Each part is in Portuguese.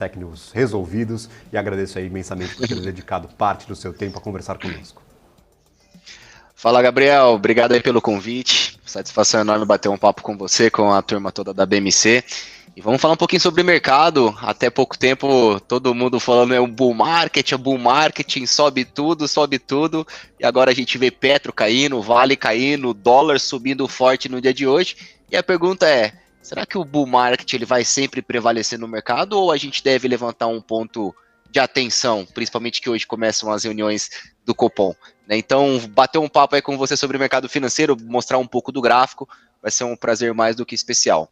técnicos resolvidos e agradeço aí imensamente por ter dedicado parte do seu tempo a conversar conosco. Fala, Gabriel, obrigado aí pelo convite, satisfação enorme bater um papo com você, com a turma toda da BMC, e vamos falar um pouquinho sobre mercado. Até pouco tempo todo mundo falando é bull marketing, sobe tudo, e agora a gente vê Petro caindo, Vale caindo, dólar subindo forte no dia de hoje, e a pergunta é, será que o bull market ele vai sempre prevalecer no mercado, ou a gente deve levantar um ponto de atenção, principalmente que hoje começam as reuniões do Copom, né? Então, bater um papo aí com você sobre o mercado financeiro, mostrar um pouco do gráfico, vai ser um prazer mais do que especial.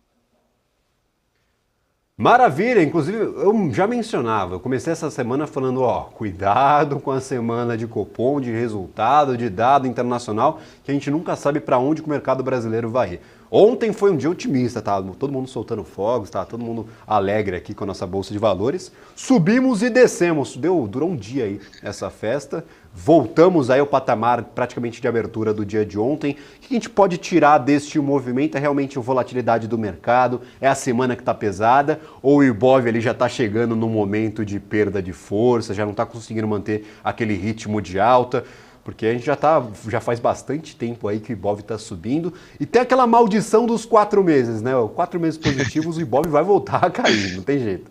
Maravilha, inclusive eu já mencionava, eu comecei essa semana falando, cuidado com a semana de Copom, de resultado, de dado internacional, que a gente nunca sabe para onde que o mercado brasileiro vai ir. Ontem foi um dia otimista, tá? Todo mundo soltando fogos, tá? Todo mundo alegre aqui com a nossa bolsa de valores. Subimos e descemos, durou um dia aí essa festa. Voltamos aí ao patamar praticamente de abertura do dia de ontem. O que a gente pode tirar deste movimento? É realmente a volatilidade do mercado? É a semana que está pesada? Ou o Ibov ali já está chegando num momento de perda de força, já não está conseguindo manter aquele ritmo de alta? Porque a gente já faz bastante tempo aí que o Ibov está subindo. E tem aquela maldição dos 4 meses, né? 4 meses positivos, o Ibov vai voltar a cair, não tem jeito.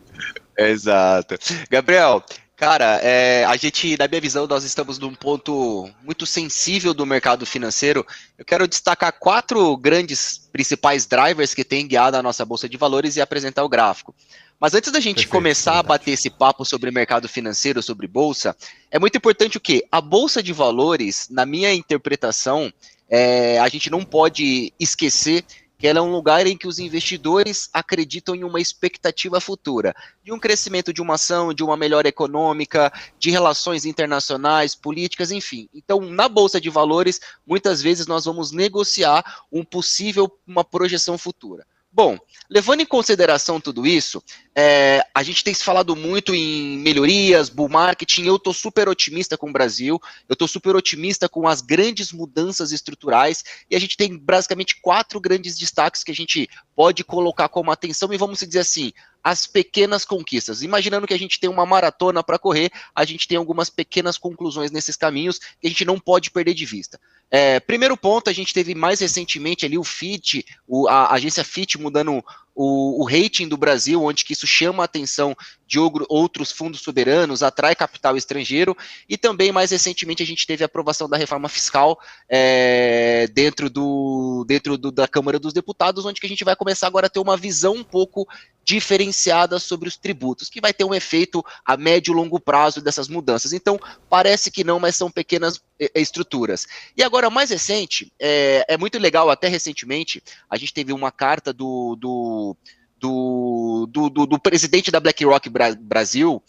Exato. Gabriel, cara, a gente, na minha visão, nós estamos num ponto muito sensível do mercado financeiro. Eu quero destacar 4 grandes principais drivers que têm guiado a nossa Bolsa de Valores e apresentar o gráfico. Mas antes da gente começar a bater esse papo sobre mercado financeiro, sobre Bolsa, é muito importante o quê? A Bolsa de Valores, na minha interpretação, a gente não pode esquecer que ela é um lugar em que os investidores acreditam em uma expectativa futura, de um crescimento de uma ação, de uma melhora econômica, de relações internacionais, políticas, enfim. Então, na Bolsa de Valores, muitas vezes nós vamos negociar uma projeção futura. Bom, levando em consideração tudo isso, a gente tem se falado muito em melhorias, bull marketing. Eu estou super otimista com o Brasil, eu estou super otimista com as grandes mudanças estruturais, e a gente tem basicamente 4 grandes destaques que a gente pode colocar como atenção, e vamos dizer assim, as pequenas conquistas. Imaginando que a gente tem uma maratona para correr, a gente tem algumas pequenas conclusões nesses caminhos que a gente não pode perder de vista. Primeiro ponto, a gente teve mais recentemente ali o Fitch, a agência Fitch mudando o rating do Brasil, onde que isso chama a atenção de outros fundos soberanos, atrai capital estrangeiro, e também mais recentemente a gente teve a aprovação da reforma fiscal dentro da Câmara dos Deputados, onde que a gente vai começar agora a ter uma visão um pouco diferenciada sobre os tributos, que vai ter um efeito a médio e longo prazo dessas mudanças. Então, parece que não, mas são pequenas estruturas. E agora, mais recente, é muito legal, até recentemente, a gente teve uma carta do presidente da BlackRock Brasil,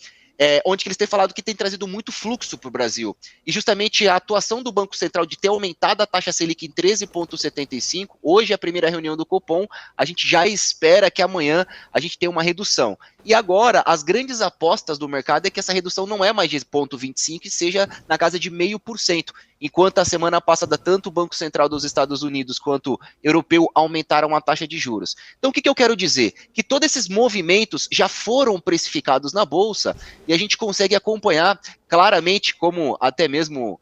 onde eles têm falado que tem trazido muito fluxo para o Brasil. E justamente a atuação do Banco Central de ter aumentado a taxa Selic em 13,75, hoje é a primeira reunião do Copom, a gente já espera que amanhã a gente tenha uma redução. E agora, as grandes apostas do mercado é que essa redução não é mais de 0,25 e seja na casa de 0,5%. Enquanto a semana passada, tanto o Banco Central dos Estados Unidos quanto o europeu aumentaram a taxa de juros. Então, o que eu quero dizer? Que todos esses movimentos já foram precificados na Bolsa e a gente consegue acompanhar claramente, como até mesmo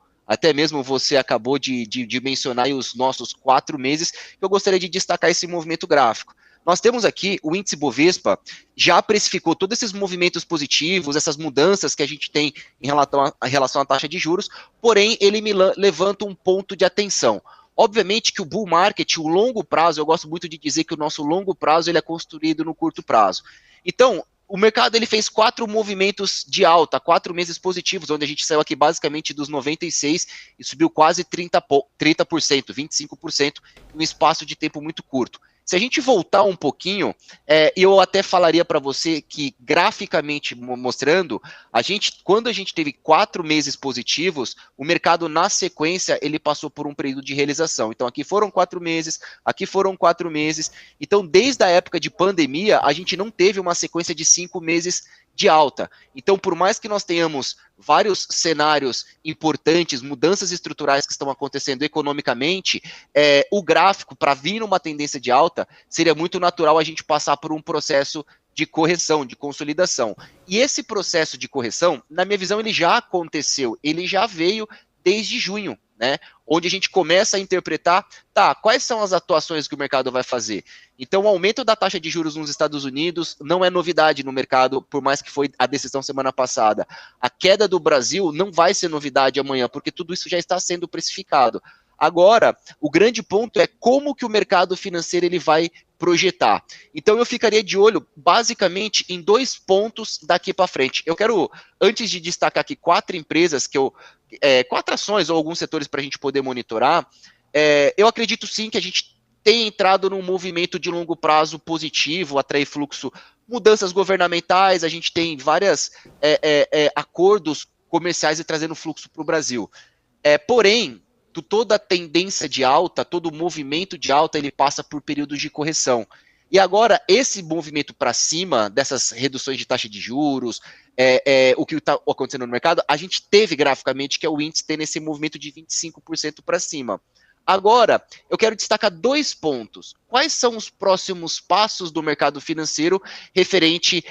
você acabou de mencionar aí os nossos 4 meses, eu gostaria de destacar esse movimento gráfico. Nós temos aqui o índice Bovespa, já precificou todos esses movimentos positivos, essas mudanças que a gente tem em relação à taxa de juros, porém ele me levanta um ponto de atenção. Obviamente que o bull market, o longo prazo, eu gosto muito de dizer que o nosso longo prazo ele é construído no curto prazo. Então, o mercado ele fez 4 movimentos de alta, 4 meses positivos, onde a gente saiu aqui basicamente dos 96 e subiu quase 30%, 25%, em um espaço de tempo muito curto. Se a gente voltar um pouquinho, eu até falaria para você que, graficamente mostrando, quando a gente teve 4 meses positivos, o mercado, na sequência, ele passou por um período de realização. Então, aqui foram 4 meses, aqui foram 4 meses. Então, desde a época de pandemia, a gente não teve uma sequência de 5 meses de alta. Então, por mais que nós tenhamos vários cenários importantes, mudanças estruturais que estão acontecendo economicamente, o gráfico, para vir numa tendência de alta, seria muito natural a gente passar por um processo de correção, de consolidação. E esse processo de correção, na minha visão, ele já aconteceu, ele já veio desde junho, né? Onde a gente começa a interpretar, tá, quais são as atuações que o mercado vai fazer? Então, o aumento da taxa de juros nos Estados Unidos não é novidade no mercado, por mais que foi a decisão semana passada. A queda do Brasil não vai ser novidade amanhã, porque tudo isso já está sendo precificado. Agora, o grande ponto é como que o mercado financeiro ele vai projetar. Então, eu ficaria de olho, basicamente, em 2 pontos daqui para frente. Eu quero, antes de destacar aqui 4 empresas que 4 ações ou alguns setores para a gente poder monitorar, eu acredito sim que a gente tem entrado num movimento de longo prazo positivo, atrair fluxo, mudanças governamentais, a gente tem vários acordos comerciais e trazendo fluxo para o Brasil. Porém, toda a tendência de alta, todo o movimento de alta, ele passa por períodos de correção. E agora, esse movimento para cima, dessas reduções de taxa de juros, o que está acontecendo no mercado, a gente teve graficamente que é o índice tendo esse movimento de 25% para cima. Agora, eu quero destacar 2 pontos. Quais são os próximos passos do mercado financeiro referente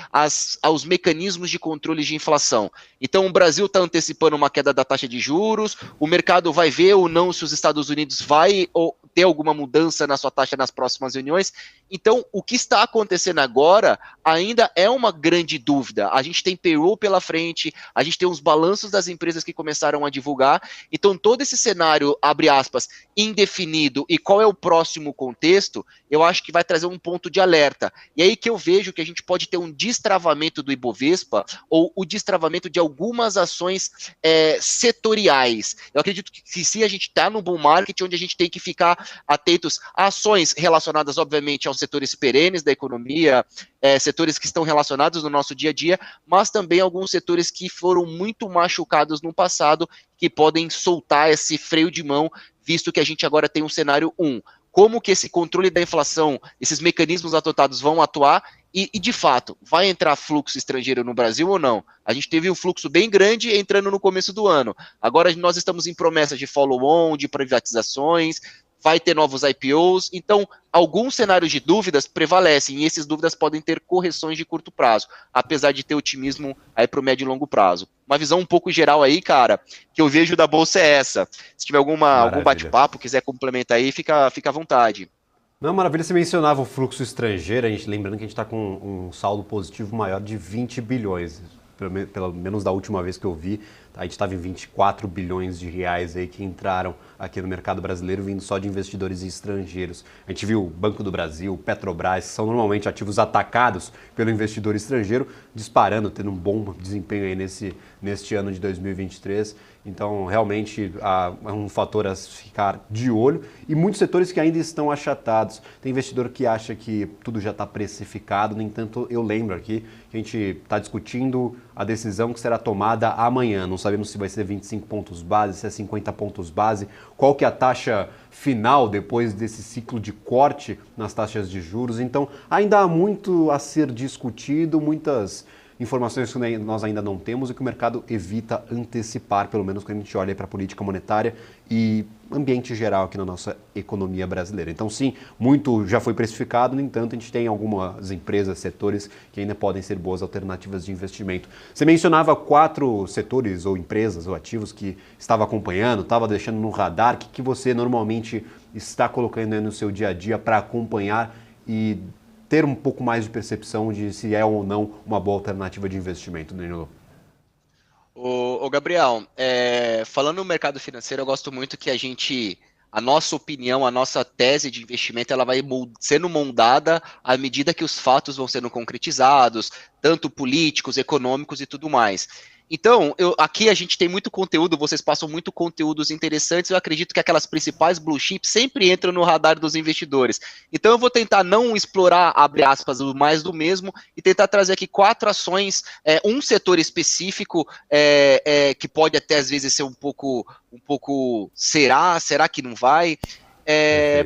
aos mecanismos de controle de inflação? Então, o Brasil está antecipando uma queda da taxa de juros, o mercado vai ver ou não se os Estados Unidos vai ter alguma mudança na sua taxa nas próximas reuniões. Então, o que está acontecendo agora ainda é uma grande dúvida. A gente tem payroll pela frente, a gente tem os balanços das empresas que começaram a divulgar. Então, todo esse cenário, abre aspas, indefinido e qual é o próximo contexto, eu acho que vai trazer um ponto de alerta. E aí que eu vejo que a gente pode ter um destravamento do Ibovespa ou o destravamento de algumas ações setoriais. Eu acredito que se a gente está no bull market, onde a gente tem que ficar atentos a ações relacionadas, obviamente, aos setores perenes da economia, setores que estão relacionados no nosso dia a dia, mas também alguns setores que foram muito machucados no passado, que podem soltar esse freio de mão, visto que a gente agora tem um cenário 1. Como que esse controle da inflação, esses mecanismos adotados vão atuar e, de fato, vai entrar fluxo estrangeiro no Brasil ou não? A gente teve um fluxo bem grande entrando no começo do ano. Agora nós estamos em promessas de follow-on, de privatizações, vai ter novos IPOs, então alguns cenários de dúvidas prevalecem e essas dúvidas podem ter correções de curto prazo, apesar de ter otimismo aí para o médio e longo prazo. Uma visão um pouco geral aí, cara, que eu vejo da bolsa é essa. Se tiver algum bate-papo, quiser complementar aí, fica à vontade. Não, maravilha, você mencionava o fluxo estrangeiro, lembrando que a gente está com um saldo positivo maior de 20 bilhões, pelo menos da última vez que eu vi, a gente estava em 24 bilhões de reais aí que entraram aqui no mercado brasileiro, vindo só de investidores estrangeiros. A gente viu o Banco do Brasil, Petrobras, que são normalmente ativos atacados pelo investidor estrangeiro, disparando, tendo um bom desempenho aí neste ano de 2023. Então, realmente, é um fator a ficar de olho. E muitos setores que ainda estão achatados. Tem investidor que acha que tudo já está precificado. No entanto, eu lembro aqui que a gente está discutindo a decisão que será tomada amanhã. Não sabemos se vai ser 25 pontos base, se é 50 pontos base. Qual que é a taxa final depois desse ciclo de corte nas taxas de juros. Então, ainda há muito a ser discutido, muitas informações que nós ainda não temos e que o mercado evita antecipar, pelo menos quando a gente olha para a política monetária e ambiente geral aqui na nossa economia brasileira. Então sim, muito já foi precificado, no entanto a gente tem algumas empresas, setores que ainda podem ser boas alternativas de investimento. Você mencionava 4 setores ou empresas ou ativos que estava acompanhando, estava deixando no radar, que você normalmente está colocando aí no seu dia a dia para acompanhar e ter um pouco mais de percepção de se é ou não uma boa alternativa de investimento, Danilo? Ô Gabriel, falando no mercado financeiro, eu gosto muito que a nossa opinião, a nossa tese de investimento, ela vai sendo moldada à medida que os fatos vão sendo concretizados, tanto políticos, econômicos e tudo mais. Então, aqui a gente tem muito conteúdo, vocês passam muito conteúdos interessantes, eu acredito que aquelas principais blue chips sempre entram no radar dos investidores. Então eu vou tentar não explorar, abre aspas, o mais do mesmo, e tentar trazer aqui 4 ações, um setor específico, que pode até às vezes ser um pouco será que não vai?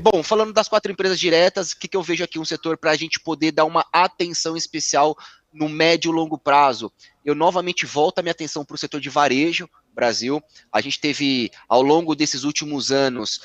Bom, falando das 4 empresas diretas, o que eu vejo aqui um setor para a gente poder dar uma atenção especial no médio e longo prazo? Eu novamente volto a minha atenção para o setor de varejo. Brasil. A gente teve, ao longo desses últimos anos,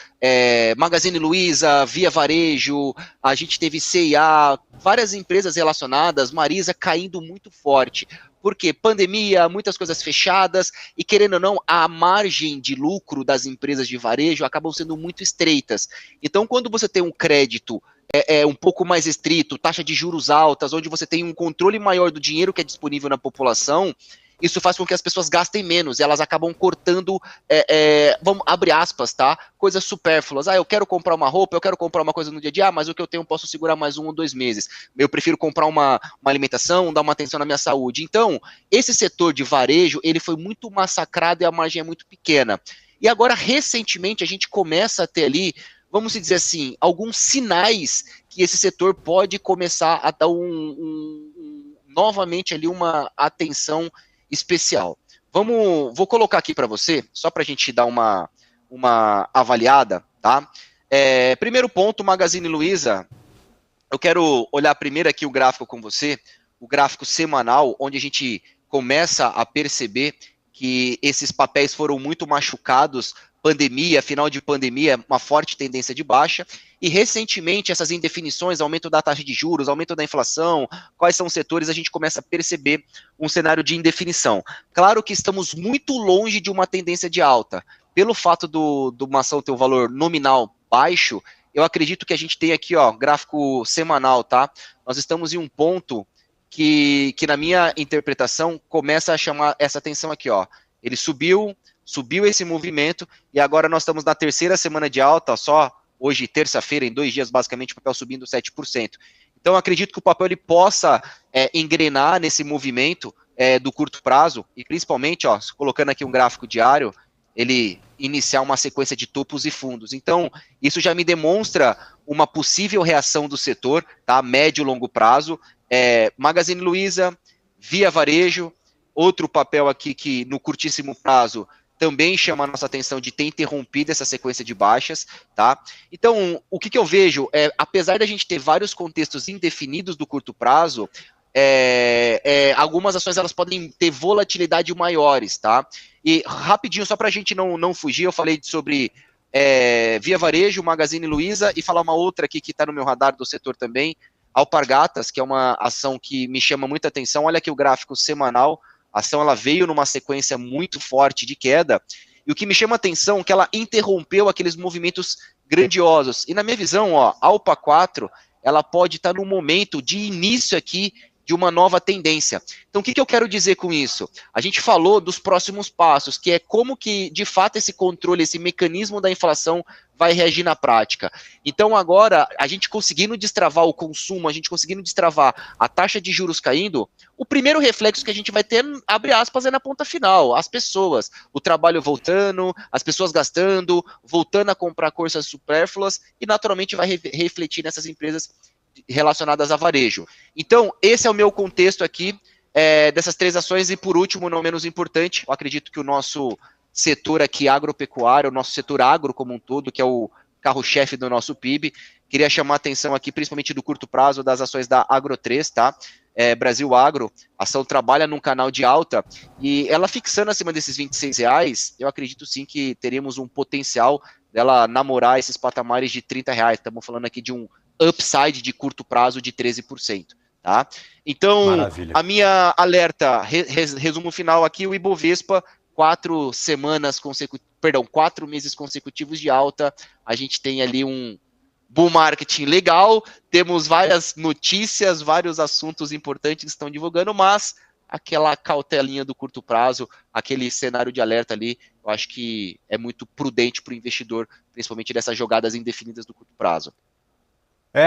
Magazine Luiza, Via Varejo, a gente teve C&A, várias empresas relacionadas, Marisa caindo muito forte. Por quê? Pandemia, muitas coisas fechadas e, querendo ou não, a margem de lucro das empresas de varejo acabam sendo muito estreitas. Então, quando você tem um crédito um pouco mais restrito, taxa de juros altas, onde você tem um controle maior do dinheiro que é disponível na população, isso faz com que as pessoas gastem menos, elas acabam cortando, vamos abrir aspas, tá? Coisas supérfluas. Eu quero comprar uma roupa, eu quero comprar uma coisa no dia a dia, mas o que eu tenho eu posso segurar mais 1 ou 2 meses. Eu prefiro comprar uma alimentação, dar uma atenção na minha saúde. Então, esse setor de varejo, ele foi muito massacrado e a margem é muito pequena. E agora, recentemente, a gente começa a ter ali, vamos dizer assim, alguns sinais que esse setor pode começar a dar novamente ali uma atenção especial. Vou colocar aqui para você, só para a gente dar uma avaliada, tá? Primeiro ponto, Magazine Luiza. Eu quero olhar primeiro aqui o gráfico com você, o gráfico semanal, onde a gente começa a perceber que esses papéis foram muito machucados, pandemia, final de pandemia, uma forte tendência de baixa, e recentemente essas indefinições, aumento da taxa de juros, aumento da inflação, quais são os setores, a gente começa a perceber um cenário de indefinição. Claro que estamos muito longe de uma tendência de alta. Pelo fato do uma ação ter um valor nominal baixo, eu acredito que a gente tem aqui, ó, gráfico semanal, tá? Nós estamos em um ponto que na minha interpretação, começa a chamar essa atenção aqui, ó. Ele subiu esse movimento, e agora nós estamos na terceira semana de alta, só hoje, terça-feira, em 2 dias, basicamente, o papel subindo 7%. Então, acredito que o papel ele possa engrenar nesse movimento do curto prazo, e principalmente, ó, colocando aqui um gráfico diário, ele iniciar uma sequência de topos e fundos. Então, isso já me demonstra uma possível reação do setor, tá? Médio e longo prazo. Magazine Luiza, Via Varejo, outro papel aqui que no curtíssimo prazo também chama a nossa atenção de ter interrompido essa sequência de baixas, tá? Então, o que eu vejo apesar da gente ter vários contextos indefinidos do curto prazo, algumas ações elas podem ter volatilidade maiores, tá? E rapidinho, só para a gente não fugir, eu falei sobre Via Varejo, Magazine Luiza, e falar uma outra aqui que está no meu radar do setor também, Alpargatas, que é uma ação que me chama muita atenção. Olha aqui o gráfico semanal, a ação ela veio numa sequência muito forte de queda, e o que me chama a atenção é que ela interrompeu aqueles movimentos grandiosos. E na minha visão, ó, a Alpa 4, ela pode estar no momento de início aqui de uma nova tendência. Então, o que eu quero dizer com isso? A gente falou dos próximos passos, que é como que, de fato, esse controle, esse mecanismo da inflação vai reagir na prática. Então, agora, a gente conseguindo destravar o consumo, a gente conseguindo destravar a taxa de juros caindo, o primeiro reflexo que a gente vai ter, abre aspas, é na ponta final, as pessoas, o trabalho voltando, as pessoas gastando, voltando a comprar coisas supérfluas, e naturalmente vai refletir nessas empresas relacionadas a varejo. Então, esse é o meu contexto aqui dessas 3 ações, e por último, não menos importante, eu acredito que o nosso setor aqui agropecuário, o nosso setor agro como um todo, que é o carro-chefe do nosso PIB, queria chamar a atenção aqui, principalmente do curto prazo, das ações da Agro3, tá? Brasil Agro, a ação trabalha num canal de alta, e ela fixando acima desses R$26, eu acredito sim que teríamos um potencial dela namorar esses patamares de R$30. Estamos falando aqui de um upside de curto prazo de 13%, tá? Então, maravilha. A minha alerta, resumo final aqui, o Ibovespa, 4 meses consecutivos de alta, a gente tem ali um bull marketing legal, temos várias notícias, vários assuntos importantes que estão divulgando, mas aquela cautelinha do curto prazo, aquele cenário de alerta ali, eu acho que é muito prudente para o investidor, principalmente dessas jogadas indefinidas do curto prazo.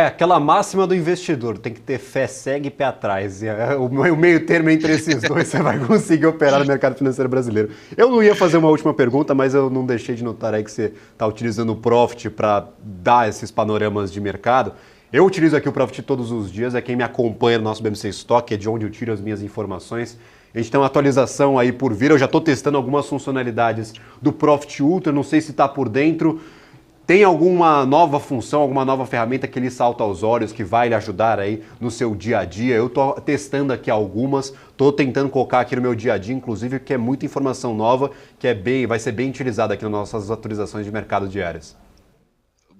Aquela máxima do investidor, tem que ter fé cega e pé atrás. O meio termo entre esses dois você vai conseguir operar no mercado financeiro brasileiro. Eu não ia fazer uma última pergunta, mas eu não deixei de notar aí que você está utilizando o Profit para dar esses panoramas de mercado. Eu utilizo aqui o Profit todos os dias, é quem me acompanha no nosso BMC Stock, é de onde eu tiro as minhas informações. A gente tem uma atualização aí por vir, eu já estou testando algumas funcionalidades do Profit Ultra, não sei se está por dentro. Tem alguma nova função, alguma nova ferramenta que lhe salta aos olhos, que vai lhe ajudar aí no seu dia a dia? Eu estou testando aqui algumas, estou tentando colocar aqui no meu dia a dia, inclusive, que é muita informação nova, que vai ser bem utilizada aqui nas nossas atualizações de mercado diárias.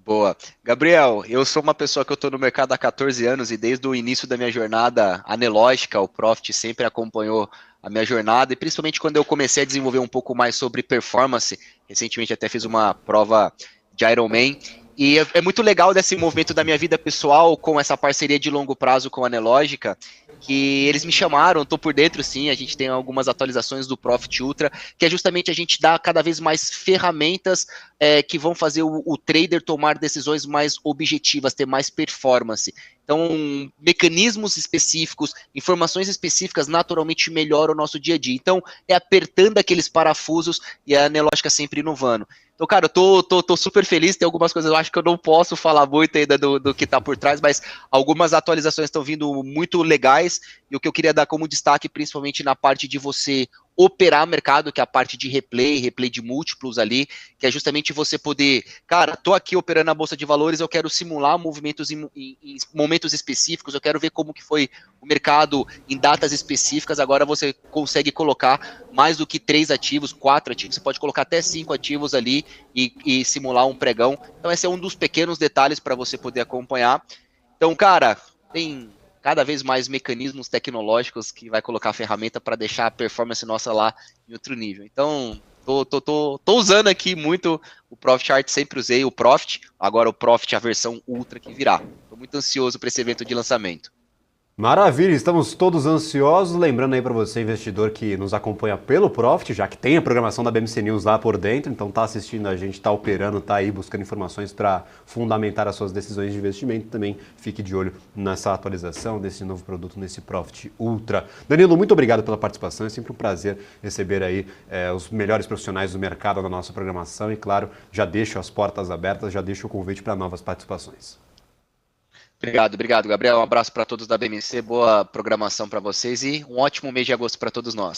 Boa. Gabriel, eu sou uma pessoa que eu estou no mercado há 14 anos e desde o início da minha jornada analógica, o Profit sempre acompanhou a minha jornada e principalmente quando eu comecei a desenvolver um pouco mais sobre performance, recentemente até fiz uma prova de Ironman, e é muito legal desse movimento da minha vida pessoal com essa parceria de longo prazo com a Analógica, que eles me chamaram, estou por dentro sim, a gente tem algumas atualizações do Profit Ultra, que é justamente a gente dar cada vez mais ferramentas que vão fazer o trader tomar decisões mais objetivas, ter mais performance. Então, mecanismos específicos, informações específicas naturalmente melhoram o nosso dia a dia. Então, é apertando aqueles parafusos e a Analógica sempre inovando. Então, cara, eu tô super feliz, tem algumas coisas eu acho que eu não posso falar muito ainda do que tá por trás, mas algumas atualizações estão vindo muito legais, e o que eu queria dar como destaque, principalmente na parte de você operar mercado, que é a parte de replay de múltiplos ali, que é justamente você poder, cara, tô aqui operando a Bolsa de Valores, eu quero simular movimentos em momentos específicos, eu quero ver como que foi o mercado em datas específicas, agora você consegue colocar mais do que 3 ativos, 4 ativos, você pode colocar até 5 ativos ali e simular um pregão. Então esse é um dos pequenos detalhes para você poder acompanhar. Então, cara, tem cada vez mais mecanismos tecnológicos que vai colocar a ferramenta para deixar a performance nossa lá em outro nível. Então, tô usando aqui muito o Profit Chart, sempre usei o Profit, agora o Profit, a versão Ultra que virá. Estou muito ansioso para esse evento de lançamento. Maravilha, estamos todos ansiosos. Lembrando aí para você, investidor que nos acompanha pelo Profit, já que tem a programação da BMC News lá por dentro, então tá assistindo a gente, tá operando, tá aí buscando informações para fundamentar as suas decisões de investimento. Também fique de olho nessa atualização desse novo produto, nesse Profit Ultra. Danilo, muito obrigado pela participação, é sempre um prazer receber aí os melhores profissionais do mercado na nossa programação e, claro, já deixo as portas abertas, já deixo o convite para novas participações. Obrigado, Gabriel. Um abraço para todos da BMC, boa programação para vocês e um ótimo mês de agosto para todos nós.